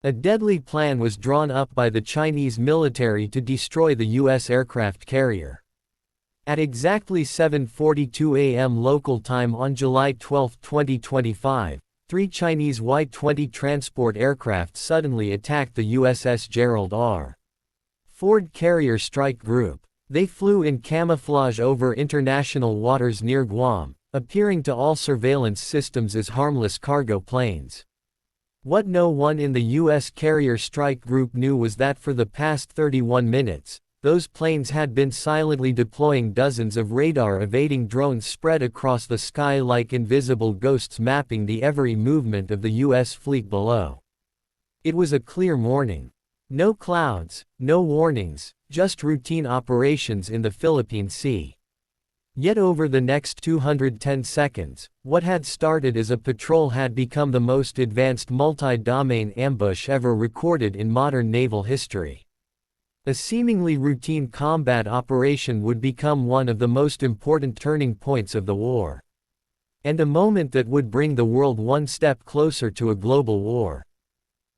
A deadly plan was drawn up by the Chinese military to destroy the U.S. aircraft carrier. At exactly 7:42 a.m. local time on July 12, 2025, 3 Chinese Y-20 transport aircraft suddenly attacked the USS Gerald R. Ford carrier strike group. They flew in camouflage over international waters near Guam, appearing to all surveillance systems as harmless cargo planes. What no one in the U.S.Carrier strike group knew was that for the past 31 minutes, those planes had been silently deploying dozens of radar-evading drones spread across the sky like invisible ghosts mapping the every movement of the U.S. fleet below. It was a clear morning. No clouds, no warnings, just routine operations in the Philippine Sea. Yet over the next 210 seconds, what had started as a patrol had become the most advanced multi-domain ambush ever recorded in modern naval history. A seemingly routine combat operation would become one of the most important turning points of the war. And a moment that would bring the world one step closer to a global war.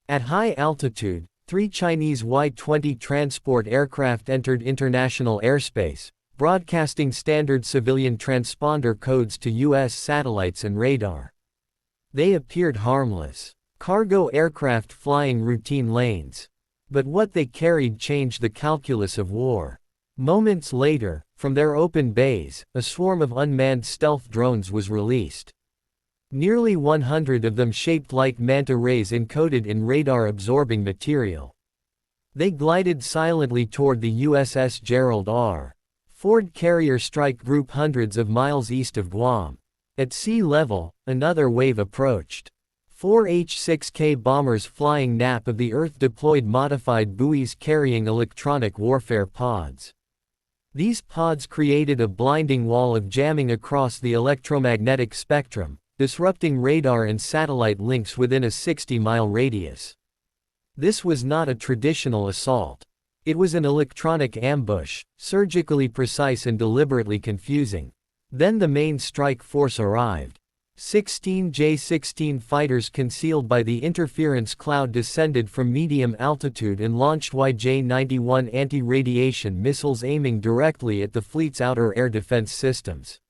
At high altitude, 3 Chinese Y-20 transport aircraft entered international airspace, broadcasting standard civilian transponder codes to U.S. satellites and radar. They appeared harmless. Cargo aircraft flying routine lanes. But what they carried changed the calculus of war. Moments later, from their open bays, a swarm of unmanned stealth drones was released. Nearly 100 of them shaped like manta rays encoded in radar-absorbing material. They glided silently toward the USS Gerald R. Ford carrier strike group hundreds of miles east of Guam. At sea level, another wave approached. 4 H-6K bombers flying nap of the Earth deployed modified buoys carrying electronic warfare pods. These pods created a blinding wall of jamming across the electromagnetic spectrum, disrupting radar and satellite links within a 60-mile radius. This was not a traditional assault. It was an electronic ambush, surgically precise and deliberately confusing. Then the main strike force arrived. 16 J-16 fighters concealed by the interference cloud descended from medium altitude and launched YJ-91 anti-radiation missiles aiming directly at the fleet's outer air defense systems.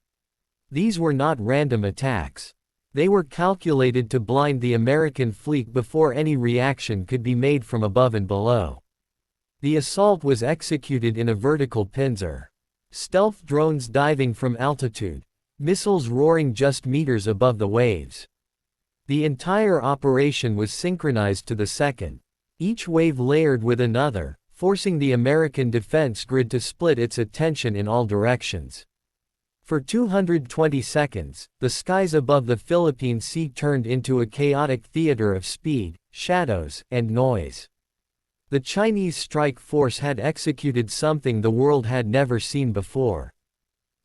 These were not random attacks. They were calculated to blind the American fleet before any reaction could be made from above and below. The assault was executed in a vertical pincer. Stealth drones diving from altitude. Missiles roaring just meters above the waves. The entire operation was synchronized to the second. Each wave layered with another, forcing the American defense grid to split its attention in all directions. For 220 seconds, the skies above the Philippine Sea turned into a chaotic theater of speed, shadows, and noise. The Chinese strike force had executed something the world had never seen before.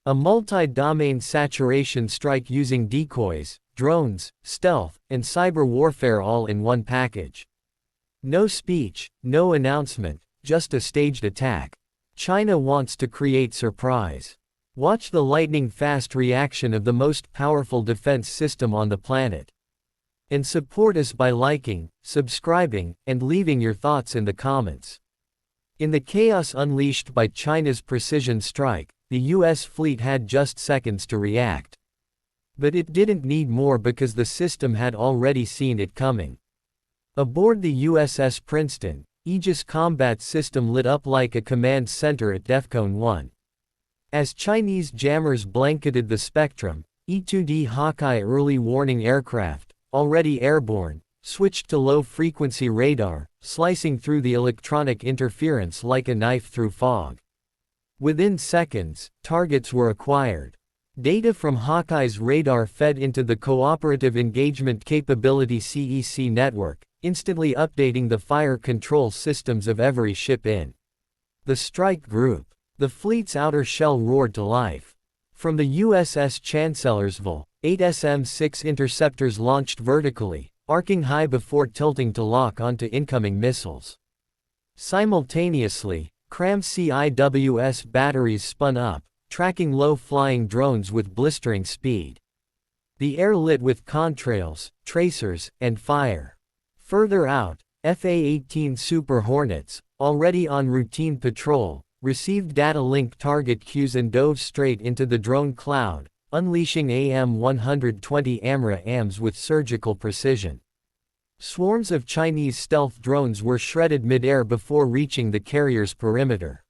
A multi-domain saturation strike using decoys, drones, stealth, and cyber warfare all in one package. No speech, no announcement, just a staged attack. China wants to create surprise. Watch the lightning-fast reaction of the most powerful defense system on the planet. And support us by liking, subscribing, and leaving your thoughts in the comments. In the chaos unleashed by China's precision strike, the U.S. fleet had just seconds to react. But it didn't need more because the system had already seen it coming. Aboard the USS Princeton, Aegis combat system lit up like a command center at DEFCON 1. As Chinese jammers blanketed the spectrum, E-2D Hawkeye early warning aircraft, already airborne, switched to low-frequency radar, slicing through the electronic interference like a knife through fog. Within seconds, targets were acquired. Data from Hawkeye's radar fed into the Cooperative Engagement Capability (CEC) network, instantly updating the fire control systems of every ship in the strike group. The fleet's outer shell roared to life. From the USS Chancellorsville, 8 SM-6 interceptors launched vertically, arcing high before tilting to lock onto incoming missiles. Simultaneously, CRAM-CIWS batteries spun up, tracking low-flying drones with blistering speed. The air lit with contrails, tracers, and fire. Further out, FA-18 Super Hornets, already on routine patrol, received data link target cues and dove straight into the drone cloud, unleashing AM-120 AMRA-AMs with surgical precision. Swarms of Chinese stealth drones were shredded mid-air before reaching the carrier's perimeter.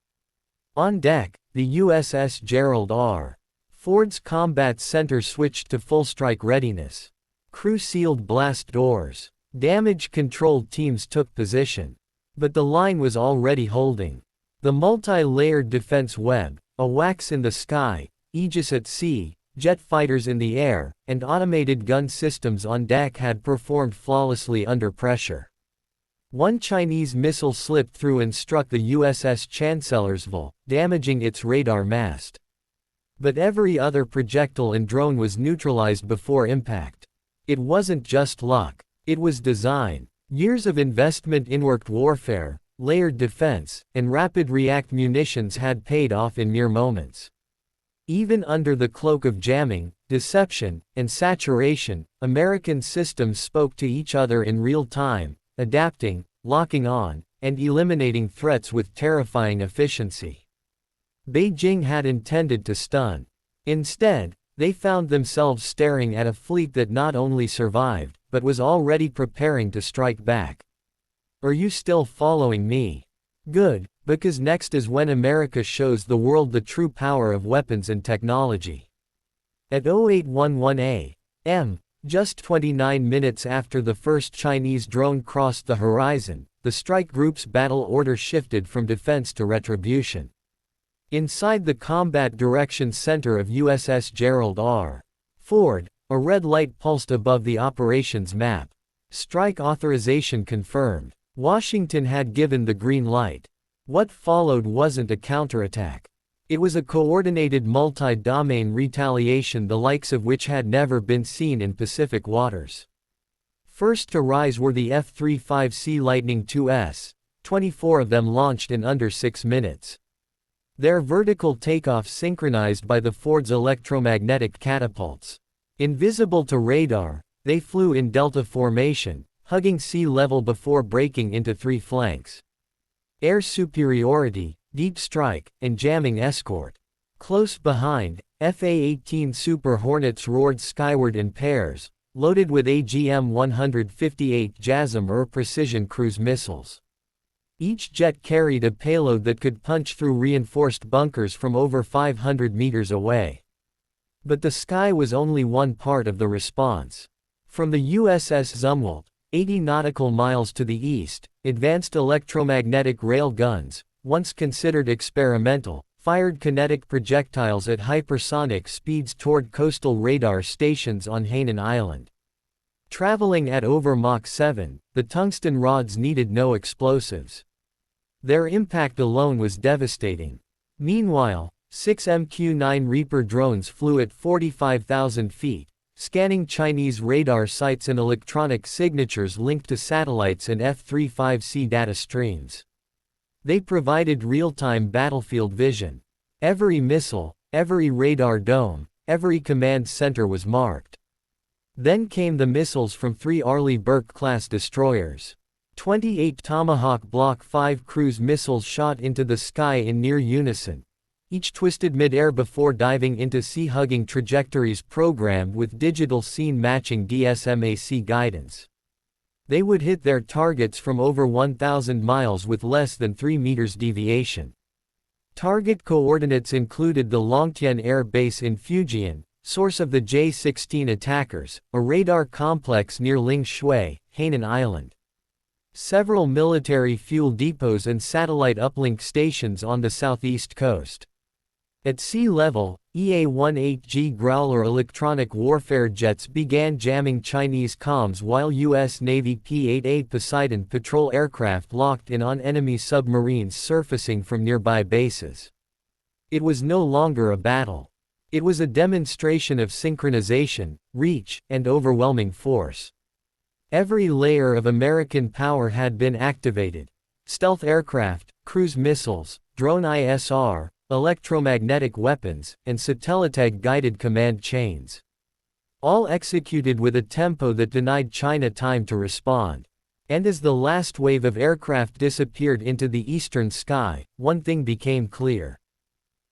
On deck, the USS Gerald R. Ford's combat center switched to full strike readiness. Crew sealed blast doors. Damage control teams took position. But the line was already holding. The multi-layered defense web, a wax in the sky, Aegis at sea, jet fighters in the air, and automated gun systems on deck had performed flawlessly under pressure. One Chinese missile slipped through and struck the USS Chancellorsville, damaging its radar mast. But every other projectile and drone was neutralized before impact. It wasn't just luck. It was design. Years of investment in worked warfare, layered defense, and rapid react munitions had paid off in mere moments. Even under the cloak of jamming, deception, and saturation, American systems spoke to each other in real time, adapting, locking on, and eliminating threats with terrifying efficiency. Beijing had intended to stun. Instead, they found themselves staring at a fleet that not only survived, but was already preparing to strike back. Are you still following me? Good, because next is when America shows the world the true power of weapons and technology. At 0811 a.m., just 29 minutes after the first Chinese drone crossed the horizon, the strike group's battle order shifted from defense to retribution. Inside the Combat Direction Center of USS Gerald R. Ford, a red light pulsed above the operations map. Strike authorization confirmed. Washington had given the green light. What followed wasn't a counterattack. It was a coordinated multi-domain retaliation the likes of which had never been seen in Pacific waters. First to rise were the F-35C Lightning IIs, 24 of them launched in under 6 minutes. Their vertical takeoff synchronized by the Ford's electromagnetic catapults. Invisible to radar, they flew in delta formation, hugging sea level before breaking into 3 flanks. Air superiority, deep strike, and jamming escort. Close behind, FA-18 Super Hornets roared skyward in pairs, loaded with AGM-158 JASSM-er precision cruise missiles. Each jet carried a payload that could punch through reinforced bunkers from over 500 meters away. But the sky was only one part of the response. From the USS Zumwalt, 80 nautical miles to the east, advanced electromagnetic rail guns, once considered experimental, fired kinetic projectiles at hypersonic speeds toward coastal radar stations on Hainan Island. Traveling at over Mach 7, the tungsten rods needed no explosives. Their impact alone was devastating. Meanwhile, 6 MQ-9 Reaper drones flew at 45,000 feet, scanning Chinese radar sites and electronic signatures linked to satellites and F-35C data streams. They provided real-time battlefield vision. Every missile, every radar dome, every command center was marked. Then came the missiles from 3 Arleigh Burke-class destroyers. 28 Tomahawk Block 5 cruise missiles shot into the sky in near unison, each twisted mid-air before diving into sea-hugging trajectories programmed with digital scene-matching DSMAC guidance. They would hit their targets from over 1,000 miles with less than 3 meters deviation. Target coordinates included the Longtian Air Base in Fujian, source of the J-16 attackers, a radar complex near Ling Shui, Hainan Island. Several military fuel depots and satellite uplink stations on the southeast coast. At sea level, EA-18G Growler electronic warfare jets began jamming Chinese comms while U.S. Navy P-8A Poseidon patrol aircraft locked in on enemy submarines surfacing from nearby bases. It was no longer a battle. It was a demonstration of synchronization, reach, and overwhelming force. Every layer of American power had been activated. Stealth aircraft, cruise missiles, drone ISR, electromagnetic weapons, and satellite-guided command chains. All executed with a tempo that denied China time to respond. And as the last wave of aircraft disappeared into the eastern sky, one thing became clear.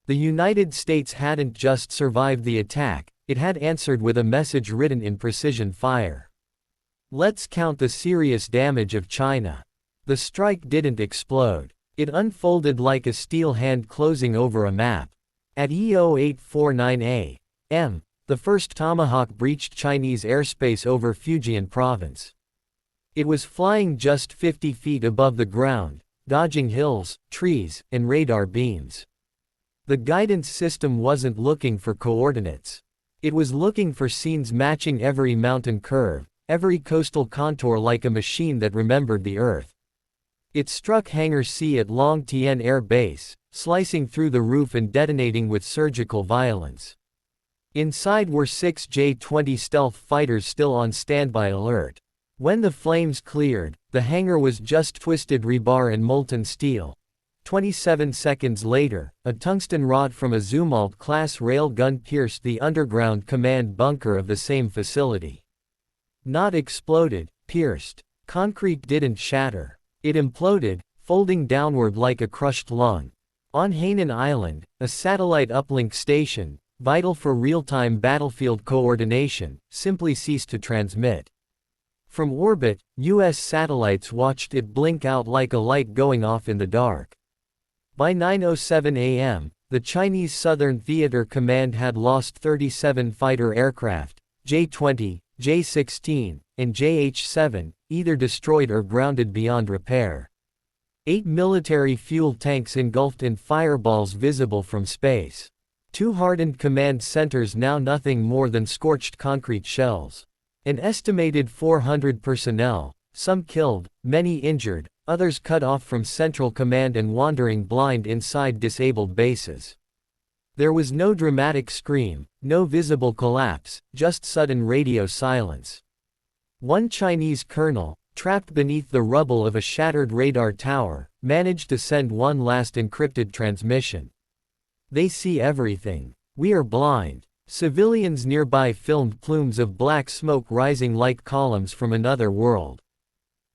The United States hadn't just survived the attack, it had answered with a message written in precision fire. Let's count the serious damage of China. The strike didn't explode. It unfolded like a steel hand closing over a map. At E0849 a.m., the first Tomahawk breached Chinese airspace over Fujian province. It was flying just 50 feet above the ground, dodging hills, trees, and radar beams. The guidance system wasn't looking for coordinates. It was looking for scenes matching every mountain curve, every coastal contour like a machine that remembered the Earth. It struck Hangar C at Long Tien Air Base, slicing through the roof and detonating with surgical violence. Inside were 6 J-20 stealth fighters still on standby alert. When the flames cleared, the hangar was just twisted rebar and molten steel. 27 seconds later, a tungsten rod from a Zumwalt-class railgun pierced the underground command bunker of the same facility. Not exploded, pierced. Concrete didn't shatter. It imploded, folding downward like a crushed lung. On Hainan Island, a satellite uplink station, vital for real-time battlefield coordination, simply ceased to transmit. From orbit, U.S. satellites watched it blink out like a light going off in the dark. By 9:07 a.m., the Chinese Southern Theater Command had lost 37 fighter aircraft, J-20, J-16, and JH-7, either destroyed or grounded beyond repair. 8 military fuel tanks engulfed in fireballs visible from space. 2 hardened command centers now nothing more than scorched concrete shells. An estimated 400 personnel, some killed, many injured, others cut off from Central Command and wandering blind inside disabled bases. There was no dramatic scream, no visible collapse, just sudden radio silence. One Chinese colonel, trapped beneath the rubble of a shattered radar tower, managed to send one last encrypted transmission. They see everything. We are blind. Civilians nearby filmed plumes of black smoke rising like columns from another world.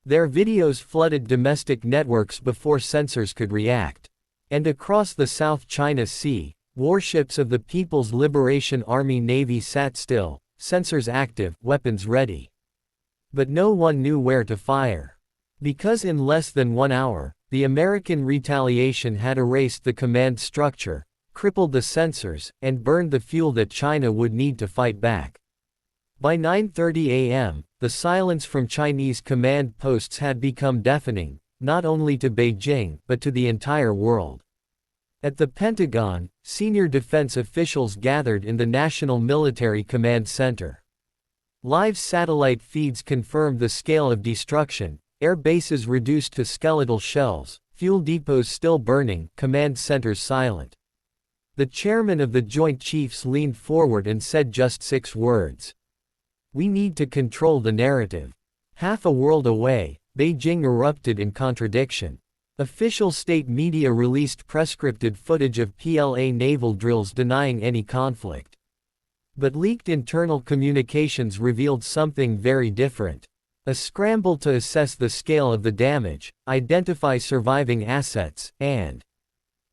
Their videos flooded domestic networks before sensors could react. And across the South China Sea, warships of the People's Liberation Army Navy sat still, sensors active, weapons ready. But no one knew where to fire. Because in less than 1 hour, the American retaliation had erased the command structure, crippled the sensors, and burned the fuel that China would need to fight back. By 9:30 a.m., the silence from Chinese command posts had become deafening, not only to Beijing but to the entire world. At the Pentagon, senior defense officials gathered in the National Military Command Center. Live satellite feeds confirmed the scale of destruction, air bases reduced to skeletal shells, fuel depots still burning, command centers silent. The chairman of the Joint Chiefs leaned forward and said just 6 words. We need to control the narrative. Half a world away, Beijing erupted in contradiction. Official state media released prescripted footage of PLA naval drills denying any conflict. But leaked internal communications revealed something very different. A scramble to assess the scale of the damage, identify surviving assets, and,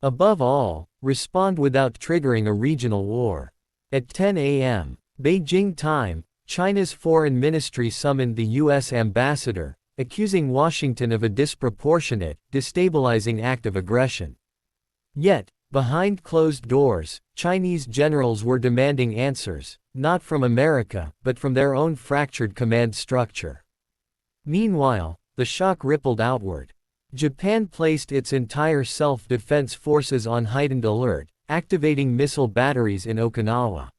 above all, respond without triggering a regional war. At 10 a.m. Beijing time, China's foreign ministry summoned the U.S. ambassador, accusing Washington of a disproportionate, destabilizing act of aggression. Yet, behind closed doors, Chinese generals were demanding answers, not from America, but from their own fractured command structure. Meanwhile, the shock rippled outward. Japan placed its entire self-defense forces on heightened alert, activating missile batteries in Okinawa.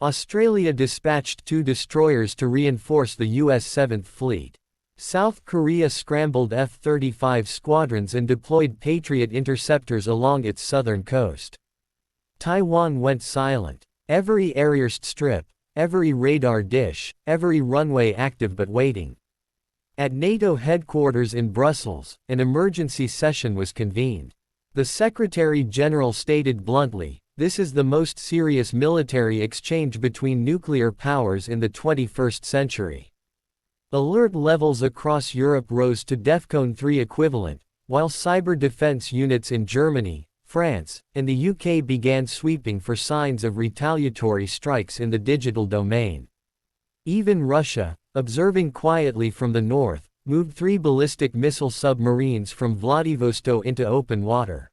Australia dispatched 2 destroyers to reinforce the U.S. 7th Fleet. South Korea scrambled F-35 squadrons and deployed Patriot interceptors along its southern coast. Taiwan went silent. Every aircraft strip, every radar dish, every runway active but waiting. At NATO headquarters in Brussels, an emergency session was convened. The Secretary-General stated bluntly, "This is the most serious military exchange between nuclear powers in the 21st century. Alert levels across Europe rose to DEFCON 3 equivalent, while cyber defense units in Germany, France, and the UK began sweeping for signs of retaliatory strikes in the digital domain. Even Russia, observing quietly from the north, moved 3 ballistic missile submarines from Vladivostok into open water.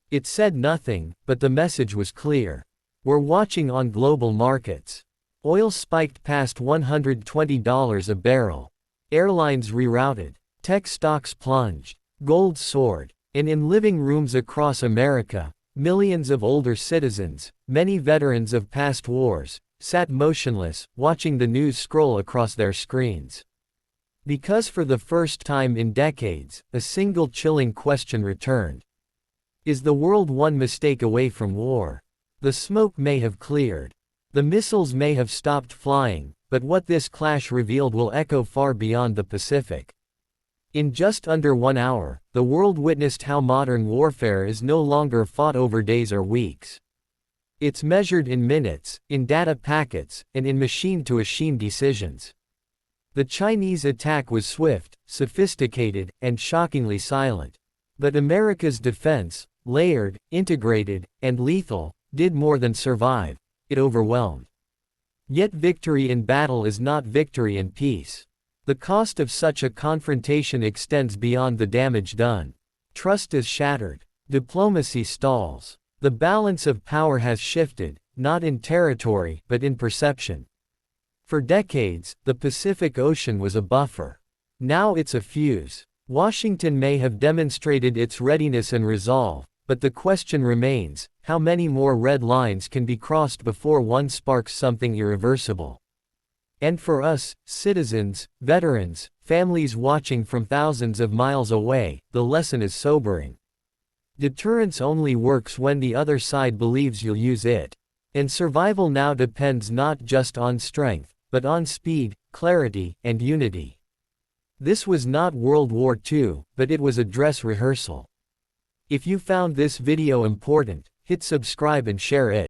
It said nothing, but the message was clear. We're watching on global markets. Oil spiked past $120 a barrel. Airlines rerouted. Tech stocks plunged. Gold soared. And in living rooms across America, millions of older citizens, many veterans of past wars, sat motionless, watching the news scroll across their screens. Because for the first time in decades, a single chilling question returned. Is the world one mistake away from war? The smoke may have cleared. The missiles may have stopped flying, but what this clash revealed will echo far beyond the Pacific. In just under 1 hour, the world witnessed how modern warfare is no longer fought over days or weeks. It's measured in minutes, in data packets, and in machine-to-machine decisions. The Chinese attack was swift, sophisticated, and shockingly silent. But America's defense, layered, integrated, and lethal, did more than survive. It overwhelmed. Yet victory in battle is not victory in peace. The cost of such a confrontation extends beyond the damage done. Trust is shattered. Diplomacy stalls. The balance of power has shifted, not in territory, but in perception. For decades, the Pacific Ocean was a buffer. Now it's a fuse. Washington may have demonstrated its readiness and resolve, but the question remains, how many more red lines can be crossed before one sparks something irreversible? And for us, citizens, veterans, families watching from thousands of miles away, the lesson is sobering. Deterrence only works when the other side believes you'll use it. And survival now depends not just on strength, but on speed, clarity, and unity. This was not World War II, but it was a dress rehearsal. If you found this video important, hit subscribe and share it.